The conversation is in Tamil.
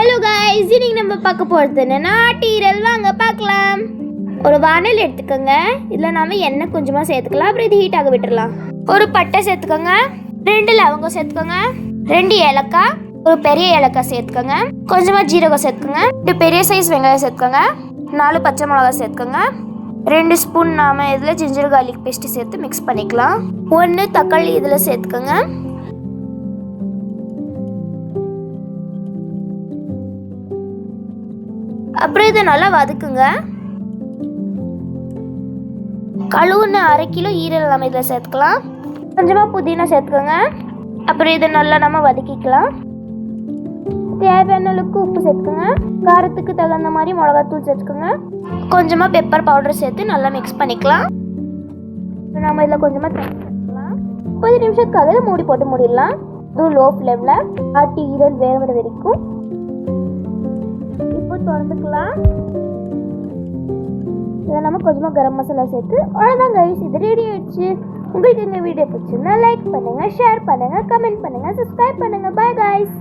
ஹலோ गाइस, இன்னைக்கு நம்ம பார்க்க போறது என்னன்னா ஆட்டீரல். வாங்க பார்க்கலாம். ஒரு வாணல் எடுத்துக்கோங்க. இதுல நாம எண்ணெய் கொஞ்சமா சேர்த்துக்கலாம். அப்புறம் இது ஹீட் ஆக விட்டுறலாம். ஒரு பட்டை சேர்த்துக்கோங்க, 2 லவங்கம் சேர்த்துக்கோங்க, 2 ஏலக்காய், ஒரு பெரிய ஏலக்காய் சேர்த்துக்கோங்க, கொஞ்சமா ஜீரகம் சேர்த்துக்கோங்க, 2 பெரிய சைஸ் வெங்காயம் சேர்த்துக்கோங்க, 4 பச்சை மிளகாய் சேர்த்துக்கோங்க, 2 ஸ்பூன் நாம இதில் ஜிஞ்சர் கார்லிக் பேஸ்ட் சேர்த்து மிக்ஸ் பண்ணிக்கலாம். 1 தக்காளி இதில் சேர்த்துக்கோங்க. அப்புறம் இதை நல்லா வதக்குங்க. கழுவுன 1/2 கிலோ ஈரல் நம்ம இதில் சேர்த்துக்கலாம். கொஞ்சமாக புதினா சேர்த்துக்கோங்க. அப்புறம் இதை நல்லா நம்ம வதக்கிக்கலாம். தேவையான அளவுக்கு உப்பு சேர்த்துக்கோங்க. காரத்துக்கு தகுந்த மாதிரி மிளகாத்தூள் சேர்த்துக்கோங்க. கொஞ்சமாக பெப்பர் பவுடர் சேர்த்து நல்லா மிக்ஸ் பண்ணிக்கலாம். நம்ம இதில் கொஞ்சமாக தண்ணி சேர்த்துக்கலாம். 30 நிமிஷத்துக்காக மூடி போட்டு மூடிடலாம். இதுவும் லோ ஃப்ளேமில் ஆட்டி ஈரல் வேகிற வரைக்கும். இப்போ திறந்துக்கலாம். இதை நம்ம கொஞ்சமாக கரம் மசாலா சேர்த்து அவ்வளோதான் கைஸ், இது ரெடி ஆயிடுச்சு. உங்களுக்கு இந்த வீடியோ பிடிச்சிருந்தா லைக் பண்ணுங்கள், ஷேர் பண்ணுங்கள், கமெண்ட் பண்ணுங்கள், சப்ஸ்கிரைப் பண்ணுங்கள். Bye guys.